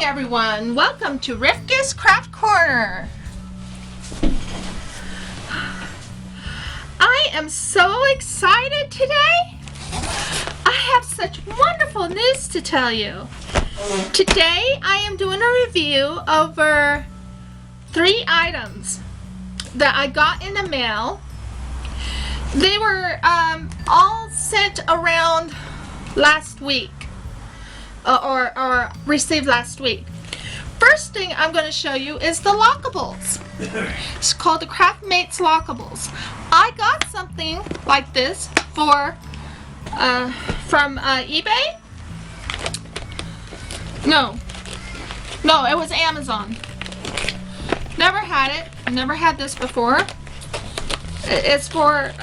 everyone. Welcome to Rivka's Craft Corner. I am so excited today. I have such wonderful news to tell you. Today I am doing a review over 3 items that I got in the mail. They were all sent around last week. Or received last week. First thing I'm going to show you is the Lockables. It's called the Craftmates Lockables. I got something like this for from eBay. No, it was Amazon. Never had it. Never had this before. It's for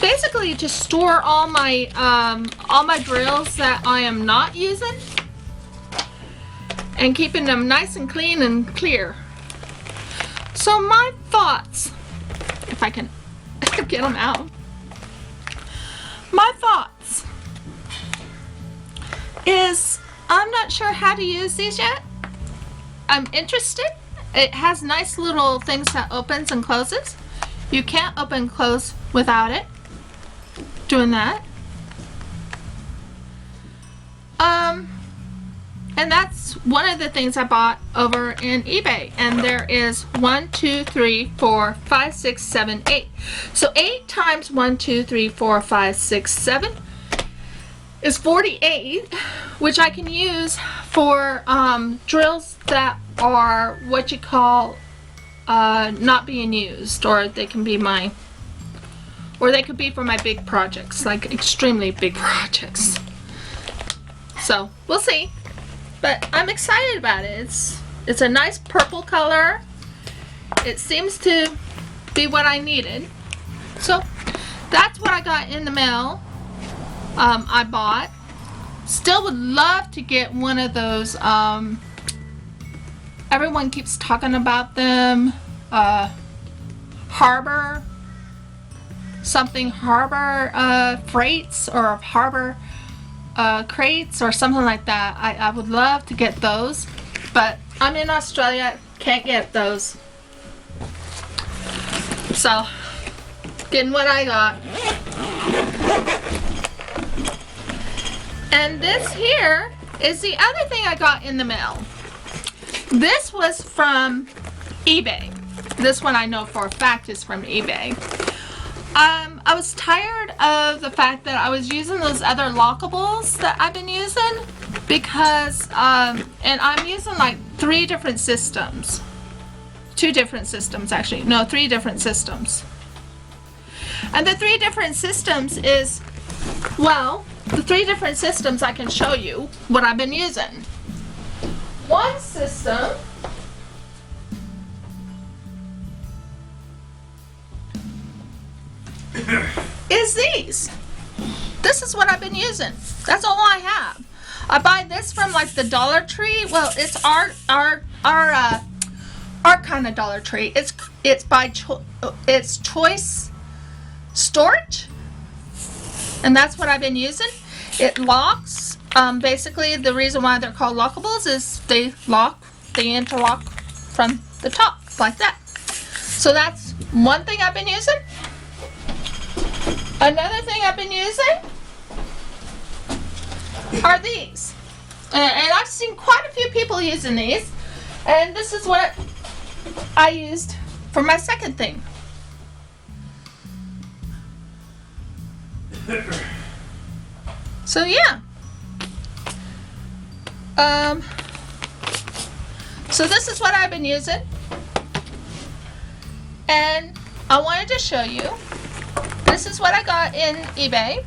basically to store all my drills that I am not using, and keeping them nice and clean and clear. So my thoughts, if I can get them out, my thoughts is I'm not sure how to use these yet. I'm interested. It has nice little things that opens and closes. You can't open and close without it doing that. And that's one of the things I bought over in eBay. And there is 1, 2, 3, 4, 5, 6, 7, 8. So 8 times 1, 2, 3, 4, 5, 6, 7 is 48, which I can use for drills that are what you call not being used, or they can be they could be for my big projects, like extremely big projects. So we'll see. But I'm excited about it. It's a nice purple color. It seems to be what I needed. So that's what I got in the mail. I bought. Still would love to get one of those. Everyone keeps talking about them. Harbor freights, or harbor crates, or something like that. I would love to get those, but I'm in Australia, can't get those. So, getting what I got. And this here is the other thing I got in the mail. This was from eBay. This one I know for a fact is from eBay. I was tired of the fact that I was using those other Lockables that I've been using, because and I'm using like 3 different systems. 2 different systems, actually. No, 3 different systems. And the 3 different systems is, well, the 3 different systems I can show you what I've been using. One system is these. This is what I've been using. That's all I have. I buy this from like the Dollar Tree. Well, it's our kind of Dollar Tree. It's by it's Choice Storage, and that's what I've been using. It locks. Basically, the reason why they're called Lockables is they interlock from the top like that. So that's one thing I've been using. Another thing I've been using are these. And I've seen quite a few people using these. And this is what I used for my second thing. So yeah. So this is what I've been using. And I wanted to show you. This is what I got in eBay.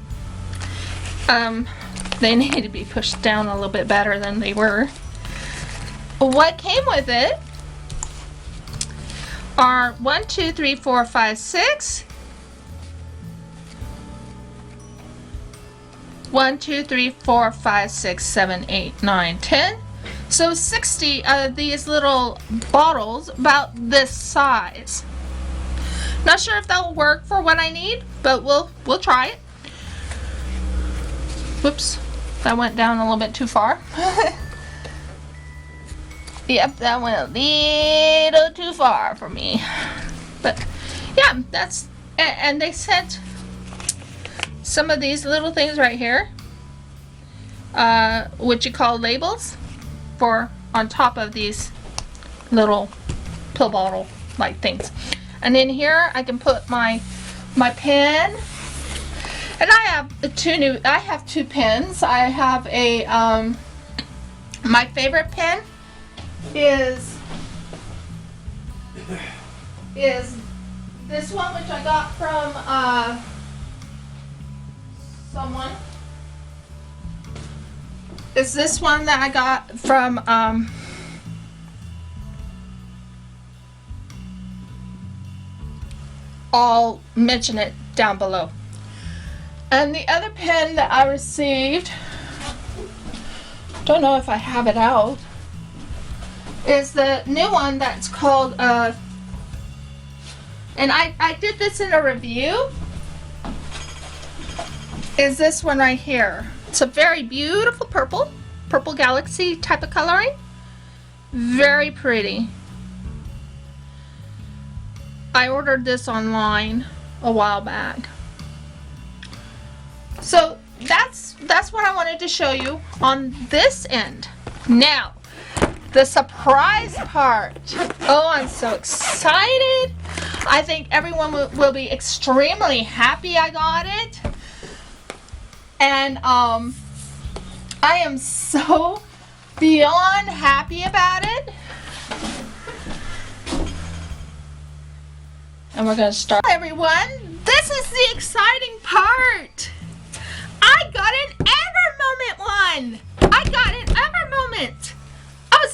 They need to be pushed down a little bit better than they were. What came with it are 1, 2, 3, 4, 5, 6. 1, 2, 3, 4, 5, 6, 7, 8, 9, 10. So 60 of these little bottles about this size. Not sure if that'll work for what I need, but we'll try it. Whoops, that went down a little bit too far. Yep, that went a little too far for me. But yeah, that's, and they sent some of these little things right here, what you call labels, for on top of these little pill bottle like things. And in here I can put my pen. And I have two pens. I have a my favorite pen is this one, which I got from someone. Is this one that I got from I'll mention it down below. And the other pen that I received, don't know if I have it out, is the new one that's called, and I did this in a review, is this one right here. It's a very beautiful purple galaxy type of coloring. Very pretty. I ordered this online a while back. So that's what I wanted to show you on this end. Now, the surprise part. Oh, I'm so excited. I think everyone will be extremely happy I got it. And I am so beyond happy about it. And we're going to start. Hi everyone, this is the exciting part. I got an EVERMOMENT one. I got an EVERMOMENT. I was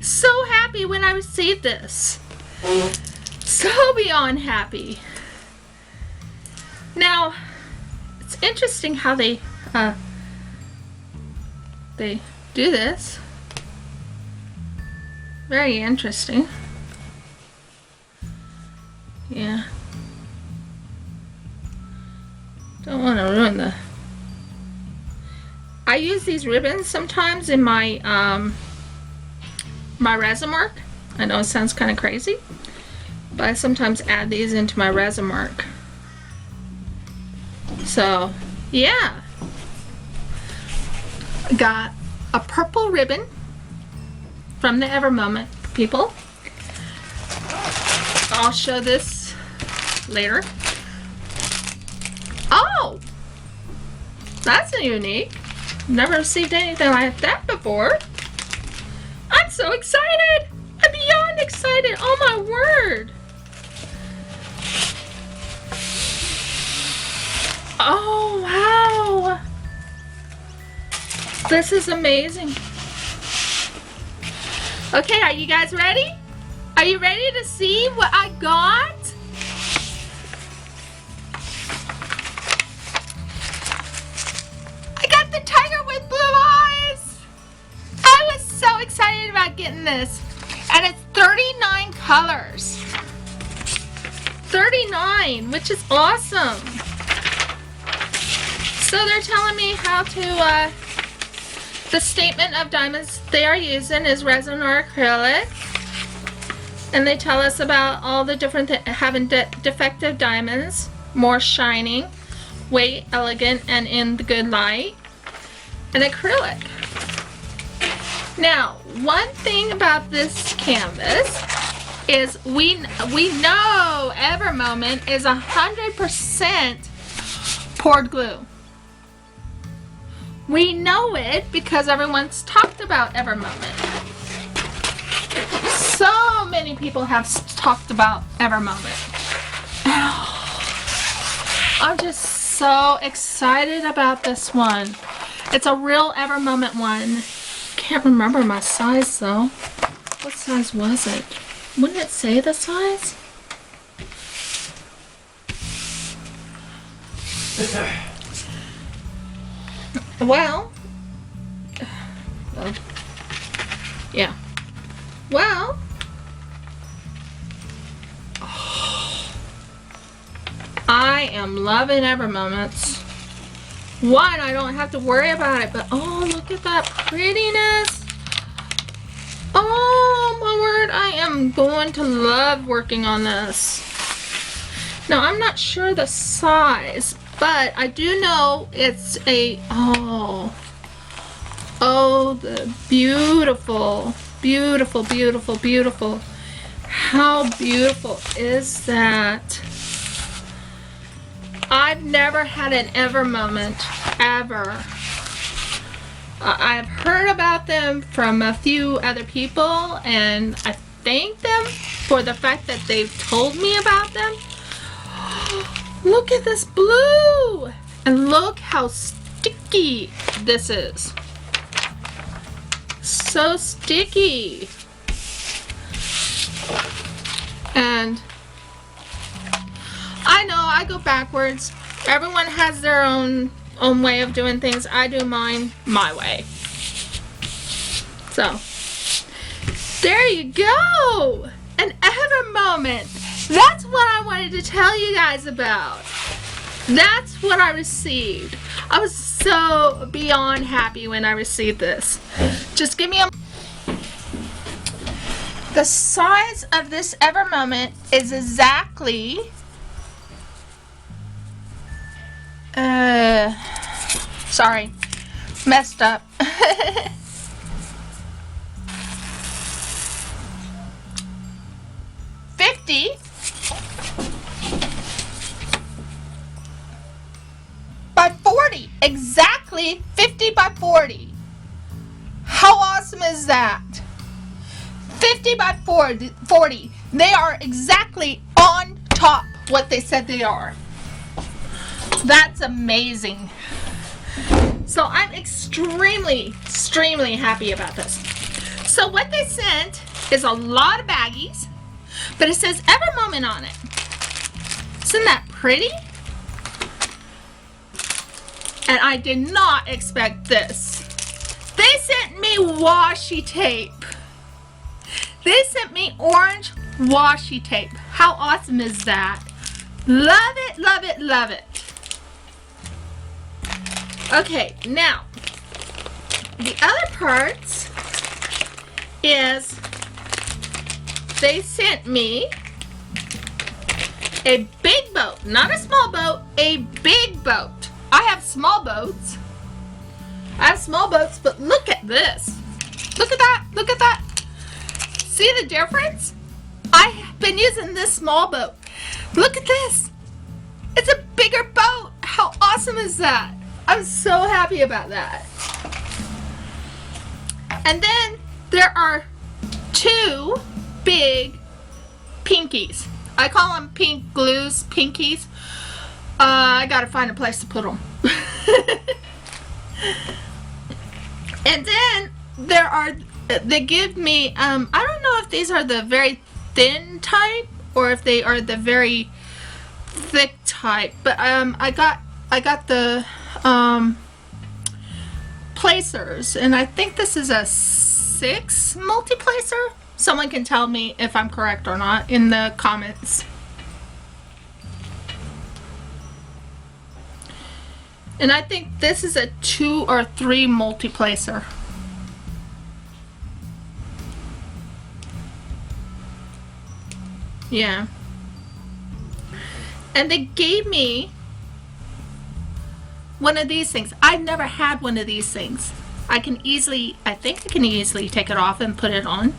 so happy when I received this. So beyond happy. Now, it's interesting how they do this. Very interesting. Yeah. Don't want to ruin the... I use these ribbons sometimes in my my resin work. I know it sounds kind of crazy, but I sometimes add these into my resin work. So, yeah. Got a purple ribbon from the EVERMOMENT people. I'll show this later. Oh! That's unique. Never received anything like that before. I'm so excited! I'm beyond excited! Oh my word! Oh wow! This is amazing. Okay, are you guys ready? Are you ready to see what I got? I got the tiger with blue eyes! I was so excited about getting this. And it's 39 colors. 39, which is awesome. So they're telling me how to, the statement of diamonds they are using is resin or acrylic. And they tell us about all the different having defective diamonds, more shining, weight, elegant, and in the good light, and acrylic. Now, one thing about this canvas is we know EVERMOMENT is 100% poured glue. We know it because everyone's talked about EVERMOMENT. So many people have talked about EVERMOMENT. I'm just so excited about this one. It's a real EVERMOMENT one. Can't remember my size though. What size was it? Wouldn't it say the size? Well, yeah. Well, I am loving EVERMOMENTs. One, I don't have to worry about it, but oh, look at that prettiness. Oh am going to love working on this. Now, I'm not sure the size, but I do know it's a, oh, the beautiful, beautiful, beautiful, beautiful. How beautiful is that? I've never had an EVERMOMENT, ever. I've heard about them from a few other people, and I thank them for the fact that they've told me about them. Look at this blue! And look how sticky this is. So sticky. And I know I go backwards. Everyone has their own way of doing things. I do mine my way. So there you go, an EVERMOMENT. That's what I wanted to tell you guys about. That's what I received. I was so beyond happy when I received this. Just give me a... The size of this EVERMOMENT is exactly sorry, messed up. 50 by 40, exactly 50 by 40. How awesome is that? 50 by 40. They are exactly on top what they said they are. That's amazing. So I'm extremely happy about this. So what they sent is a lot of baggies, but it says EVERMOMENT on it. Isn't that pretty? And I did not expect this. They sent me washi tape. They sent me orange washi tape. How awesome is that? Love it, love it, love it. Okay, now, the other parts is they sent me a big boat, not a small boat, a big boat. I have small boats. But look at this. Look at that, look at that. See the difference? I've been using this small boat. Look at this. It's a bigger boat. How awesome is that? I'm so happy about that. And then there are two big pinkies. I call them pink glues, pinkies. I gotta find a place to put them. And then there are, they give me, I don't know if these are the very thin type or if they are the very thick type, but I got the placers, and I think this is a 6 multi-placer. Someone can tell me if I'm correct or not in the comments. And I think this is a 2 or 3 multi-placer. Yeah. And they gave me one of these things. I've never had one of these things. I think I can easily take it off and put it on.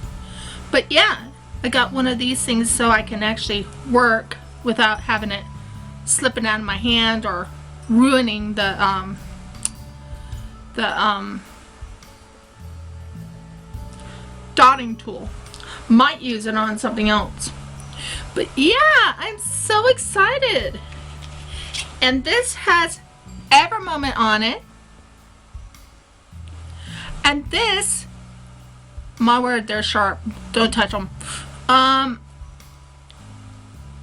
But yeah, I got one of these things so I can actually work without having it slipping out of my hand or ruining the dotting tool. Might use it on something else. But yeah, I'm so excited. And this has EVERMOMENT on it. And this, my word, they're sharp. Don't touch them.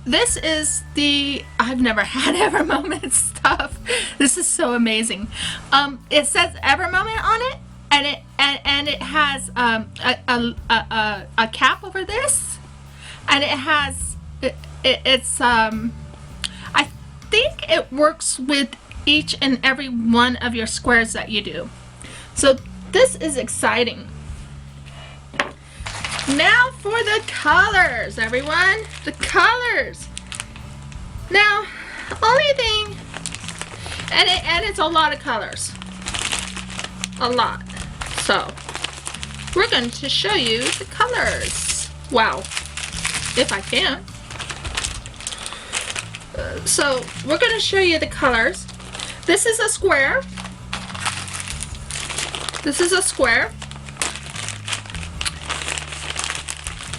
This is the, I've never had EVERMOMENT stuff. This is so amazing. It says EVERMOMENT on it, and it has a cap over this, and it has it's I think it works with each and every one of your squares that you do. So this is exciting. Now for the colors, everyone. The colors. Now, only thing, and it's a lot of colors. A lot. So, we're going to show you the colors. Wow. If I can. So, we're going to show you the colors. This is a square. This is a square.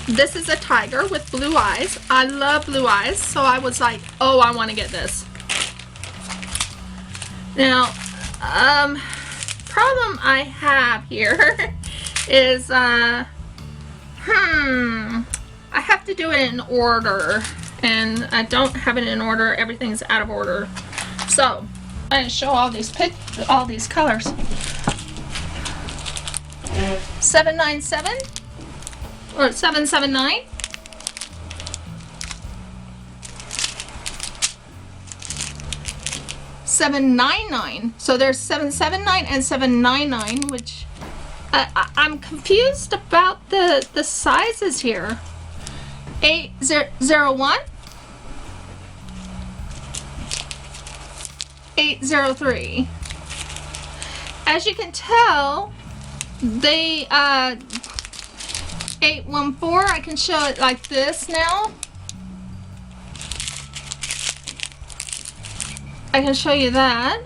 This is a tiger with blue eyes. I love blue eyes, so I was like, oh, I want to get this. Now, problem I have here is, I have to do it in order, and I don't have it in order. Everything's out of order. So, I'm going to show all these colors. 797 or 779. $799. So there's 779 and 799, which I'm confused about the sizes here. 801, 803. As you can tell, they 814. I can show it like this now. I can show you that.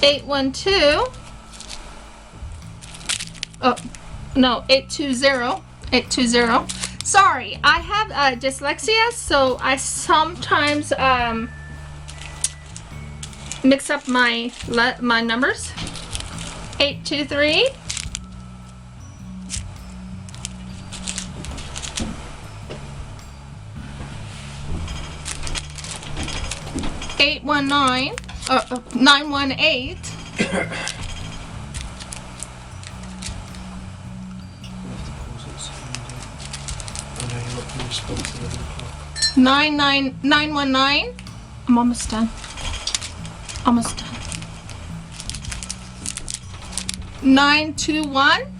812. Oh, no, 820. 820. Sorry, I have dyslexia, so I sometimes mix up my numbers. 823. 819, 918. 919. I'm almost done. Almost done. 921.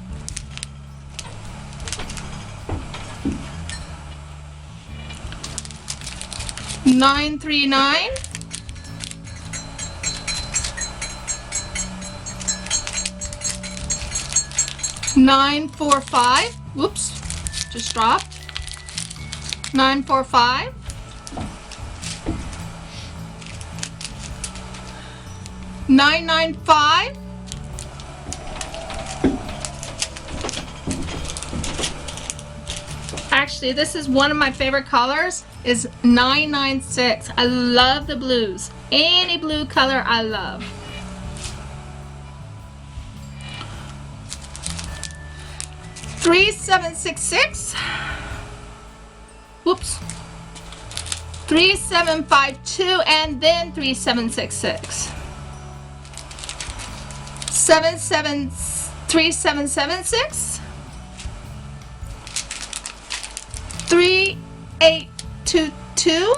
939. 945. Whoops, just dropped. 945. 995. 'Actually, this is one of my favorite colors, is 996. I love the blues. Any blue color I love. 3766. Whoops. 3752 and then 3766. 3776. 3822.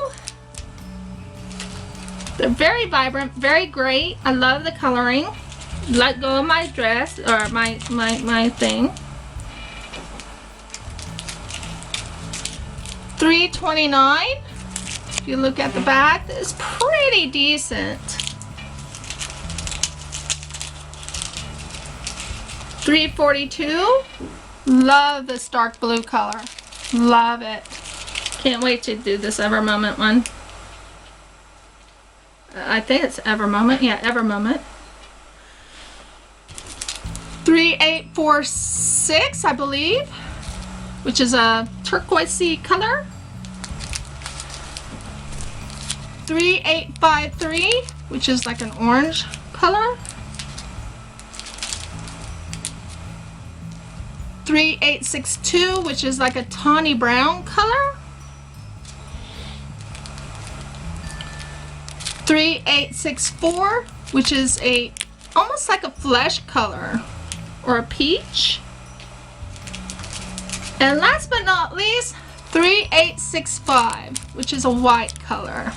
They're very vibrant, very great. I love the coloring. Let go of my dress or my thing. 329. If you look at the back, it's pretty decent. 342. Love this dark blue color. Love it. Can't wait to do this EVERMOMENT one. I think it's EVERMOMENT. Yeah, EVERMOMENT. 3846, I believe, which is a turquoisey color. 3853, which is like an orange color. 3862, which is like a tawny brown color. 3864, which is almost like a flesh color or a peach. And last but not least, 3865, which is a white color.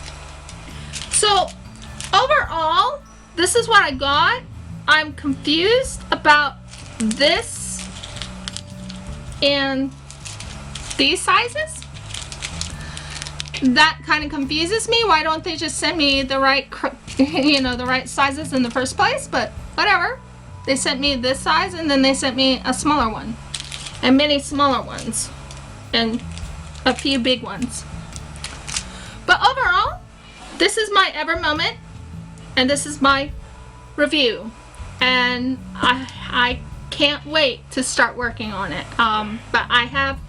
So overall, this is what I got. I'm confused about this in these sizes. That kind of confuses me. Why don't they just send me the right, you know, the right sizes in the first place? But whatever. They sent me this size, and then they sent me a smaller one, and many smaller ones, and a few big ones. But overall, this is my EVERMOMENT, and this is my review, and I can't wait to start working on it. But I have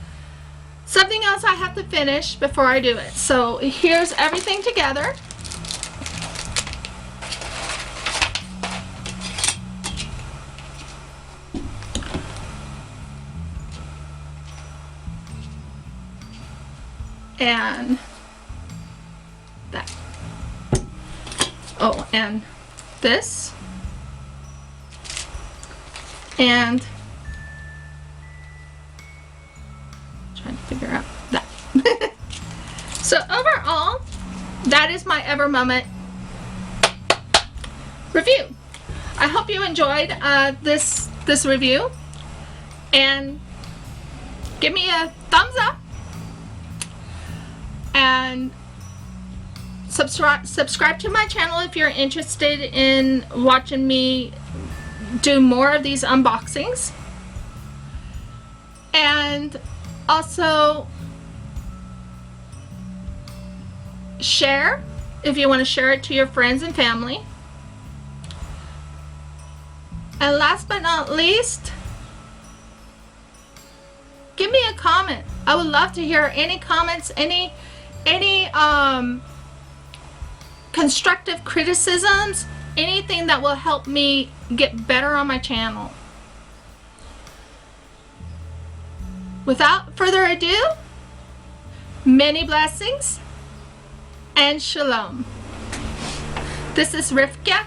something else I have to finish before I do it. So here's everything together. And that. Oh, and this. And trying to figure out that. So overall, that is my EVERMOMENT review. I hope you enjoyed this review, and give me a thumbs up, and subscribe to my channel if you're interested in watching me do more of these unboxings. And also share if you want to share it to your friends and family. And last but not least, give me a comment. I would love to hear any comments, any constructive criticisms, anything that will help me get better on my channel. Without further ado, many blessings and shalom. This is Rivka